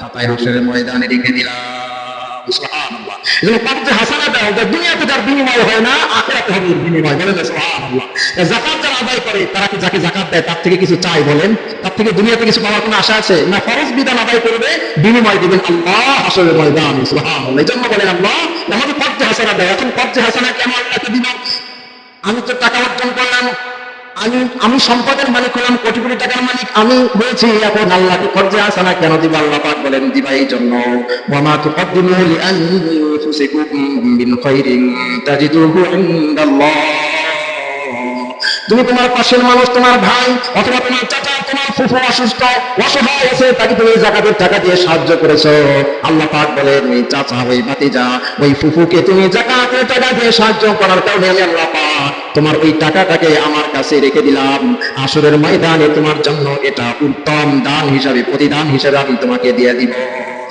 খাতায় হাসরের ময়দানে রেখে দিলাম। সুবহানাল্লাহ। এজন্য কর্জে হাসানা দাও, দুনিয়াতে যার বিনিময় হয় না, আখিরাতে হবে বিনিময়। বলেন সুবহানাল্লাহ। যাকাত যারা আদায় করে তারা কি যাকে যাকাত দেয় তার থেকে কিছু চায়? বলেন, তার থেকে দুনিয়াতে কিছু পাওয়ার কোনো আশা আছে? না, ফরজ বিধান আদায় করবে, বিনিময় দিবেন আল্লাহ হাসরের ময়দানে। সুবহানাল্লাহ। এজন্য বলেন আল্লাহ আমাকে কর্জে হাসানা দাও। এখন কর্জে হাসানা কেন আল্লাহকে দিব? আমি তো টাকা অর্জন করলাম, আমি সম্পদের মালিক হলাম, কোটি কোটি টাকার মালিক আমি হয়েছি, এখন আল্লাহকে কর্জে হাসানা কেন দিব? আল্লাহ পাক বলেন দিবা এই জন্য, ওয়ামা তুকদ্দিমু লিআনফুসিকুম মিন খাইরিন তাজিদুহু ইনদাল্লাহ। তুমি তোমার পাশের মানুষ, তোমার ভাই অথবা তোমার চাচা, তোমার ফুফু অসুস্থ অসহায় আছে, তাকে তুমি যাকাতের টাকা দিয়ে সাহায্য করেছো, আল্লাহ পাক বলেন ওই চাচা, ওই ভাতিজা, ওই ফুফুকে তুমি যাকাতের টাকা দিয়ে সাহায্য করার কারণে আমি আল্লাহ পাক তোমার ওই টাকাটাকে আমার কাছে রেখে দিলাম, আসরের ময়দানে তোমার জন্য এটা উত্তম দান হিসাবে, প্রতিদান হিসাবে আমি তোমাকে দিয়ে দিব।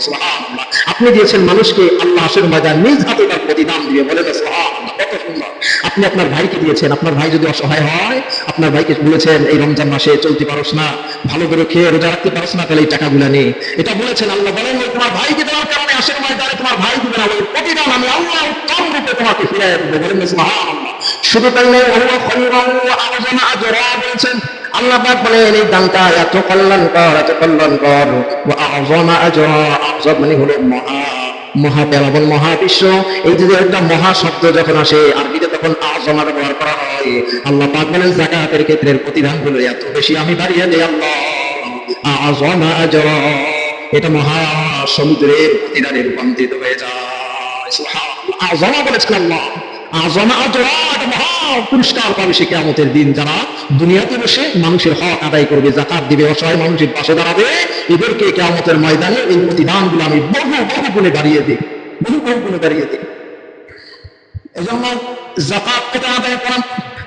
সুবহানাল্লাহ। আপনি দিয়েছেন মানুষকে, আল্লাহ আসরের ময়দানে নিজ হাতে তার প্রতিদান দিবে। বলেন সুবহানাল্লাহ। কত সুন্দর। আপনি আপনার ভাইকে দিয়েছেন, আপনার ভাই যদি অসহায় হয়, আপনার ভাইকে বলেছেন এই রমজান মাসে চলতে পারোস না, ভালো করে খেয়ে রোজা রাখতে পারোস না, তাহলে এই টাকাগুলো নেই, এটা বলেছেন। আল্লাহ বলেন তোমার ভাইকে দেওয়ার কারণে আসরের ময়দানে তোমার ভাই দিবে না, ওই প্রতিদান আমি আল্লাহ উত্তম রূপে তোমাকে ফিরিয়ে দেবো। বলেন সুবহানাল্লাহ। শুধু তাই নয়, ওয়া খায়রান ওয়া আযমা আজরা বলেছেন। আল্লাহ পাক বলেন এই দানটা এত কল্যাণকর, এত কল্যাণকর, ওয়া আযমা আজরা, আযম মানে হলো মহাপ্লাবন, মহাবিশ্ব। এই যে একটা মহা শব্দ যখন আসে আরবিতে তখন আযমা ব্যবহার করা হয়। আল্লাহ পাক বলেন যাকাতের ক্ষেত্রের প্রতিদানগুলো এত বেশি আমি বাড়িয়ে দেই আল্লাহ, আযমা আজরা, এটা মহা সমুদ্রের প্রতিদানে রূপান্তরিত হয়ে যায়। সুবহানাল্লাহ। আযমা বলেছেন আল্লাহ, আযমা আজরা, এটা মহা পুরস্কার পাবে সে কিয়ামতের দিন যারা দুনিয়াতে বসে মানুষের হক আদায় করবে, যাকাত দিবে, অসহায় মানুষের পাশে দাঁড়াবে, এদেরকে কিয়ামতের ময়দানে এই প্রতিদানগুলো আমি বহু বহু গুণে বাড়িয়ে দিই, বহু বহু গুণে বাড়িয়ে দিই। এজন্য যাকাত এটা আদায় করেন।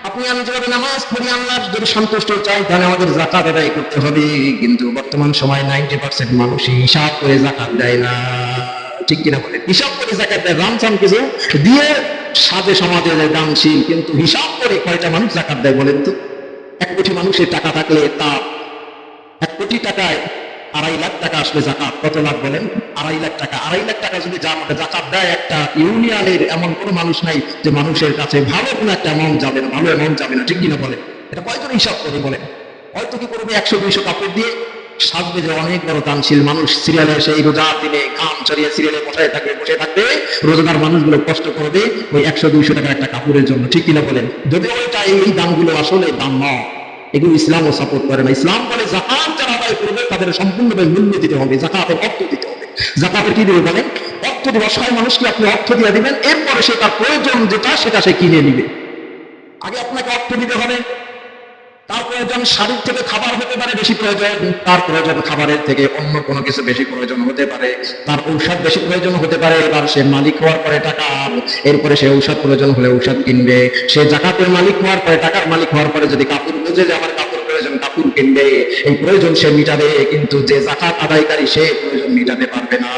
আপনি আমি যেভাবে নামাজ পড়ি আল্লাহর যদি সন্তুষ্ট চাই, তাহলে আমাদের যাকাত আদায় করতে হবে। কিন্তু বর্তমান সময় 90% মানুষই হিসাব করে যাকাত দেয় না, ঠিক কিনা বলেন? হিসাব করে যাকাত দেয়, রামচাম কিছু দিয়ে সাজে সমাজে দানশীল, কিন্তু হিসাব করে কয়টা মানুষ যাকাত দেয় বলেন তো? 1 কোটি মানুষের টাকা থাকলে তার 1 কোটি টাকায় 2.5 লাখ টাকা আসলে যাকাত কত লাখ বলেন? 2.5 লাখ টাকা। 2.5 লাখ টাকা যদি যাকাত দেয় একটা ইউনিয়নের, এমন কোনো মানুষ নাই যে মানুষের কাছে ভালো কোনো একটা অ্যামাউন্ট যাবে না, ভালো অ্যামাউন্ট যাবে না, ঠিক কিনা বলেন? এটা কয়জন হিসাব করে বলেন? হয়তো কি করবে 100-200 কাপড় দিয়ে সাজবে যে অনেক বড় দানশীল মানুষ, সিরিয়ালে সেই রোজার দিনে ঘাম ছড়িয়ে সিরিয়ালে বসে থাকবে, রোজাদার মানুষগুলো কষ্ট করবে ওই 100-200 টাকার একটা কাপড়ের জন্য, ঠিক কিনা বলেন? যদি ওইটা এই দামগুলো আসলে দাম নয়, এগুলো ইসলামও সাপোর্ট করে না। ইসলাম বলে যাকাত যারা আদায় করবে তাদের সম্পূর্ণভাবে মূল্য দিতে হবে, যাকাতের অর্থ দিতে হবে। যাকাতের কি দিবে বলেন? অর্থ দিবে। অসহায় মানুষকে আপনি অর্থ দিয়ে দিবেন, এরপরে সে তার প্রয়োজন যেটা সেটা সে কিনে নিবে। আগে আপনাকে অর্থ দিতে হবে, তার প্রয়োজন শারীর থেকে খাবার হতে পারে বেশি প্রয়োজন, তার প্রয়োজন খাবারের থেকে অন্য কোনো কিছু বেশি প্রয়োজন হতে পারে, তার ঔষধ বেশি প্রয়োজন হতে পারে। এবার সে মালিক হওয়ার পরে টাকা, এরপরে সে ঔষধ প্রয়োজন হলে ঔষধ কিনবে। সে যাকাতের মালিক হওয়ার পরে, টাকার মালিক হওয়ার পরে যদি কাপড় বুঝে যে আমার কাপড় প্রয়োজন, কাপড় কিনবে, এই প্রয়োজন সে মিটাবে। কিন্তু যে যাকাত আদায়কারী সে প্রয়োজন মিটাতে পারবে না,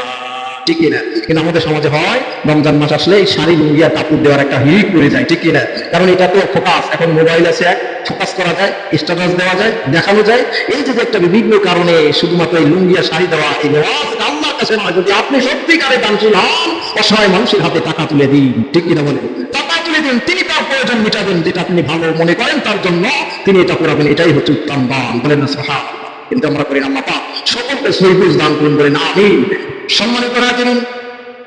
ঠিক কিনা? কিন্তু আমাদের সমাজে হয় রমজান মাস আসলে এই শাড়ি লুঙ্গি আর কাপড় দেওয়ার একটা হিড়িক পড়ে যায়, ঠিক কিনা? কারণ এটা তো ফোকাস, এখন মোবাইল আছে, ফোকাস করা যায়, স্ট্যাটাস দেওয়া যায়, দেখানো যায়। এই যে একটা বিভিন্ন কারণে শুধুমাত্র এই লুঙ্গি আর শাড়ি দেওয়া, এই নেওয়াজ আল্লাহর কাছে নয়। যদি আপনি সত্যিকারে দানশীল হন, অসহায় মানুষের হাতে টাকা তুলে দিন, ঠিক কিনা বলেন? টাকা তুলে দিন, তিনি তার প্রয়োজন মিটাবেন, যেটা আপনি ভালো মনে করেন তার জন্য তিনি এটা করাবেন, এটাই হচ্ছে উত্তম দান। বলেন না সুবহানাল্লাহ? কিন্তু আমরা করি না। আল্লাহ পাক সকলকে সহিহ দান করুন, বলেন আমিন। সম্মানিত রাজনীতি,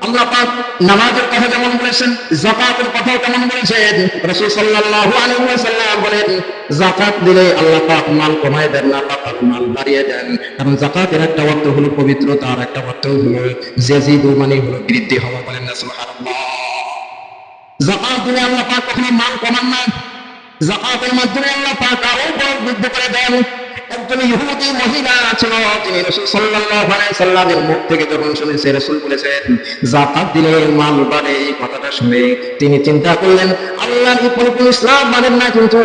আল্লাহ পাক নামাজের কথা যেমন বলেছেন, যাকাতের কথাও তেমন বলেছেন। রাসূল সাল্লাল্লাহু আলাইহি ওয়াসাল্লাম বলেন যাকাত দিলে আল্লাহ পাক মাল কমায় দেন না, আল্লাহ পাক মাল বাড়িয়ে দেন। কারণ যাকাতের একটা অর্থ হলো পবিত্রতা, আর একটা অর্থ হলো ইয়াজিদু, মানে হলো বৃদ্ধি হওয়া। বলেন না সুবহানাল্লাহ? যাকাত দিলে আল্লাহ পাক কখনো মাল কমান না, যাকাতের মাধ্যমে আল্লাহ পাক আরো বৃদ্ধি করে দেন। একজন ইহুদি মহিলা ছিল, তিনি রাসূল সাল্লাল্লাহু আলাইহি সাল্লামের মুখ থেকে যখন শুনেছে রাসূল বলেছেন যাকাত দিলে মাল বাড়ে, এই কথাটা শুনে তিনি চিন্তা করলেন আল্লাহর পরিপূর্ণ ইসলাম মানেন না, কিন্তু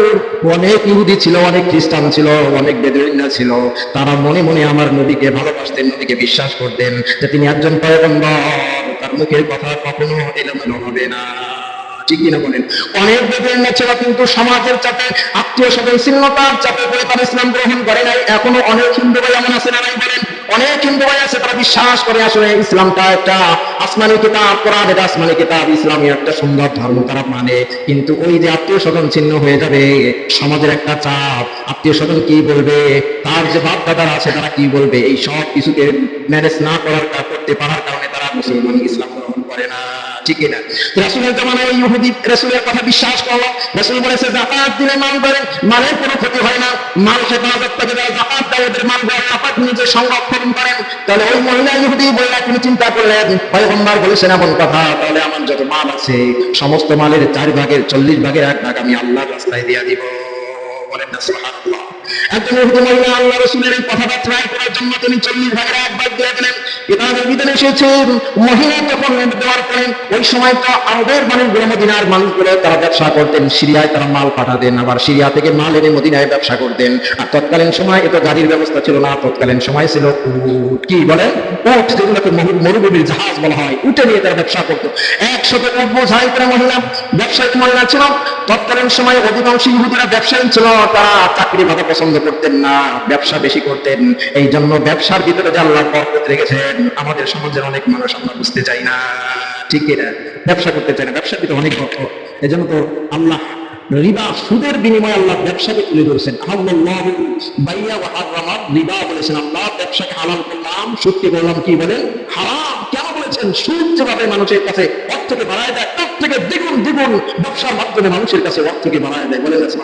অনেক ইহুদি ছিল, অনেক খ্রিস্টান ছিল, অনেক বেদুইনরা ছিল, তারা মনে মনে আমার নবীকে ভালোবাসতেন, নবীকে বিশ্বাস করতেন যে তিনি একজন পয়গম্বর, তার মুখের কথা কখনো এলোমেলো হবে না, ঠিক কিনা বলেন? অনেক বেদুইনরা ছিল, কিন্তু সমাজের চাপে, আত্মীয় স্বজন শীলতার চাপে পড়ে তারা ইসলাম গ্রহণ করে নাই। এখনো অনেক হিন্দু ভাই এমন আছে না নাই বলেন? অনেক হিন্দু ভাই আছে তারা বিশ্বাস করে আসলে ইসলামটা একটা আসমানি কিতাব, কোরআন এটা আসমানি কিতাব, ইসলামী একটা সুন্দর ধর্ম তারা মানে। কিন্তু ওই যে আত্মীয় স্বজন ছিন্ন হয়ে যাবে, সমাজের একটা চাপ, আত্মীয় স্বজন কি বলবে, তার যে বাপ দাদারা আছে তারা কি বলবে, এই সব কিছুকে ম্যানেজ না করতে পারার কারণে তারা মুসলমান ইসলাম গ্রহণ করে না। ঠিক না? রাসূলের জামানায় ইহুদি রাসূলের কথা বিশ্বাস করলো, রাসূল বলেছে যাকাত দিলে মাল ধরেন, মালের কোনো ক্ষতি হয় না, মাল হেফাজত থেকে যারা জাকাত দেয় ওদের মাল আল্লাহ নিজে সংরক্ষণ করেন। তাহলে ওই মহিলা ইহুদি বলে তিনি চিন্তা করলেন, পয়গম্বর বলেছেন এমন কথা, তাহলে আমার যত মাল আছে সমস্ত মালের 4 ভাগের 40 ভাগের 1 ভাগ আমি আল্লাহর রাস্তায় দিয়ে দিব। বলেন না সুবহানাল্লাহ। একজন ইহুদি মহিলা আল্লাহ রাসূলের এই কথাটা ট্রাই করার জন্য তিনি 40 ভাগের 1 ভাগ দিয়ে দিলেন। কিতাবের ভিতরে এসেছে মহিলা যখন দেওয়ার পরে ওই সময় তো আরবের মানুষগুলো, মদিনার মানুষগুলো তারা ব্যবসা করতেন, সিরিয়ায় তারা মাল পাঠাতেন, আবার সিরিয়া থেকে মাল এনে মদিনায় ব্যবসা করতেন। আর তৎকালীন সময় এত গাড়ির ব্যবস্থা ছিল না, তৎকালীন সময় ছিল উট, কি বলেন উট, যেগুলোকে মরুভূমির জাহাজ বলা হয়, উটে নিয়ে তারা ব্যবসা করতো। 100 উট বোঝাই করে মহিলা ব্যবসায়িক মহিলা ছিল। তৎকালীন সময় অধিকাংশ ইহুদিরা ব্যবসায়ী ছিল, তারা চাকরি বাধা পছন্দ করতেন না, ব্যবসা বেশি করতেন। এই জন্য ব্যবসার ভিতরে যে আল্লাহ বরকত রেখেছেন আমাদের সমাজের অনেক মানুষ আমরা বুঝতে চাই না। ঠিক না? ব্যবসা করতে চাই না, ব্যবসার ভিতরে অনেক বরকত। এই জন্য তো আল্লাহ রিবা, সুদের বিনিময়ে আল্লাহ ব্যবসাকে তুলে ধরেছেন। আল্লাহু বাইয়া ওয়া হারামা রিবা বলেছেন, আল্লাহ ব্যবসাকে হালাল করলাম, সুদকে বললাম কি বলেন হারাম। কেন বলেছেন? সুদ যেভাবে মানুষের কাছে অর্থকে বাড়ায় দেয়, তার থেকে দ্বিগুণ দ্বিগুণ ব্যবসার মাধ্যমে মানুষের কাছে অর্থকে বাড়ায় দেয়। বলে যাচ্ছে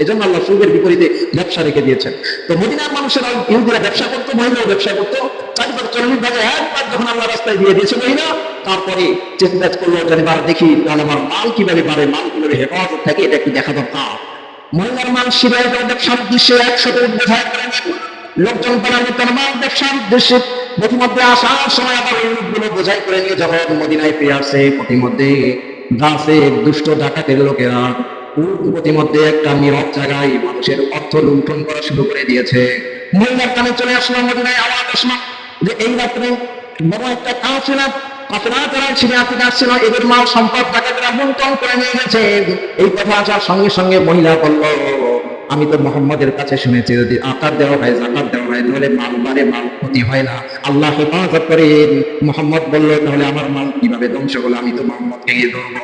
এই জন্য আল্লাহ সুদের বিপরীতে ব্যবসা রেখে দিয়েছেন। তো মদিনার মানুষেরা ইহুদিরা ব্যবসা করতো, মহিলাও ব্যবসা করতো। 4 ভাগ 40 ভাগে 1 ভাগ যখন আল্লাহ রাস্তায় দিয়ে দিয়েছে মহিলা, তারপরে চিন্তা করলো এবার দেখি তাহলে আমার মাল কিভাবে বাড়ে, মাল কিভাবে হেফাজত থাকে, এটা একটু দেখা দরকার। মহিলার মাল সিরিয়ায় ব্যবসার উদ্দেশ্যে 100 উট বোঝাই করে লোকজন বানানো তার মাল ব্যবসার উদ্দেশ্যে প্রতিমধ্যে আসার সময় আবার ওই উটগুলো বোঝাই করে নিয়ে যখন মদিনায় ফিরে আসে, প্রতিমধ্যে গাছে দুষ্ট ডাকাতের লোকেরা প্রতিমধ্যে একটা নীরব জায়গায় মানুষের অর্থ লুণ্ঠন করা শুরু করে দিয়েছে। মহিলার কানে চলে আসলো, মদিনায় আওয়াজ আসলো যে এই রাত্রে বড় একটা কাফেলা তারা সিরিয়া থেকে আসছিল, এদের মাল সম্পদ ডাকাতেরা লুণ্ঠন করে নিয়ে গেছে। এই কথা আসার সঙ্গে সঙ্গে মহিলা বলল, আমি তো মোহাম্মদের কাছে শুনেছি যদি আকার দেওয়া হয়, জাকাত দেওয়া হয়, তাহলে মাল বাড়ে, মাল ক্ষতি হয় না, আল্লাহ হেফাজত করেন। মোহাম্মদ বলল তাহলে আমার মাল কিভাবে ধ্বংস হলো, আমি তো মোহাম্মদকে গিয়ে ধরবো।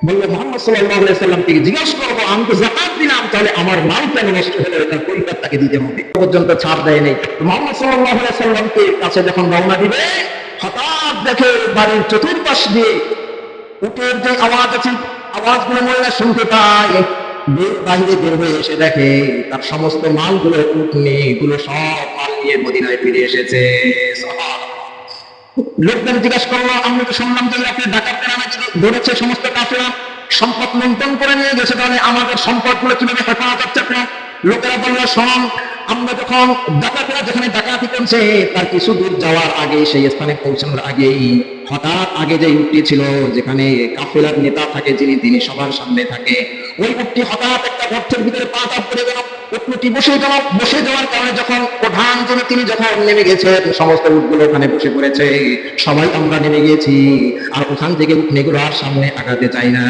বললো মোহাম্মদ সাল্লাল্লাহু আলাইহি সাল্লামকে জিজ্ঞাসা করবো, আমি তো যাকাত দিলাম, তাহলে আমার মাল কেন নষ্ট হলো, এটা পরিবার তাকে দিতে হবে। পর্যন্ত ছাড় দেয় নেই। মোহাম্মদ সাল্লাল্লাহু আলাইহি সাল্লামকে কাছে যখন রওনা দিবে, হঠাৎ দেখে বাড়ির চতুর্পাশ দিয়ে উটের যে আওয়াজ আছে, আওয়াজগুলো মহিলা শুনতে পায়। বাহিরে বের হয়ে এসে দেখে তার সমস্ত মালগুলো, উট নিয়ে এগুলো সব মাল নিয়ে মদিনায় ফিরে এসেছে। লোকদের জিজ্ঞাসা করলো, আমি তো শুনলাম যে আপনি ডাকাতরা নাকি ধরেছে, সমস্ত কাফেররা সম্পদ লুণ্ঠন করে নিয়ে গেছে, তাহলে আমাদের সম্পদগুলো কিভাবে হেফাজত করছে? লোকেরা বললো, শোন, আমরা যখন ডাকাতেরা যেখানে ডাকাতি করছে তার কিছু দূর যাওয়ার আগে, সেই স্থানে পৌঁছানোর আগেই হঠাৎ আগে যে উটটি ছিল যেখানে কাফেলার নেতা থাকে, তিনি সবার সামনে থাকে, ওই উটটি হঠাৎ একটা গর্তের ভিতরে পা চাপ পড়ে গেল। উটটি বসে যাওয়ার কারণে যখন প্রধান তিনি যখন নেমে গেছে, সমস্ত উটগুলো ওখানে বসে পড়েছে, সবাই আমরা নেমে গিয়েছি, আর ওখান থেকে উটনিগুলো আর সামনে আগাতে চাই না।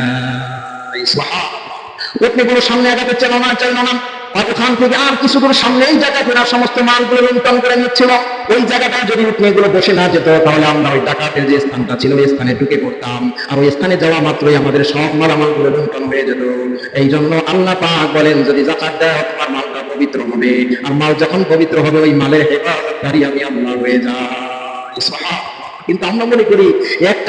উটনিগুলো সামনে আগাতে চাইল না, আর ওখান থেকে আর কিছু দূর সামনে এই জায়গাটা সমস্ত মালগুলো লুণ্ঠন করে নিচ্ছিল। ওই জায়গাটায় যদি উটনিগুলো বসে না যেত, তাহলে আমরা ওই ডাকাতের যে স্থানটা ছিল ওই স্থানে ঢুকে পড়তাম, আর ওই স্থানে যাওয়া মাত্রই আমাদের সব মালামালগুলো লুণ্ঠন হয়ে যেত। এই জন্য আল্লাহ পাক বলেন, যদি যাকাত দেয় তোমার মালটা পবিত্র হবে, আর মাল যখন পবিত্র হবে ওই মালের হেফাজতকারী আমি আল্লাহ হয়ে যাই। কিন্তু আমরা মনে করি একটা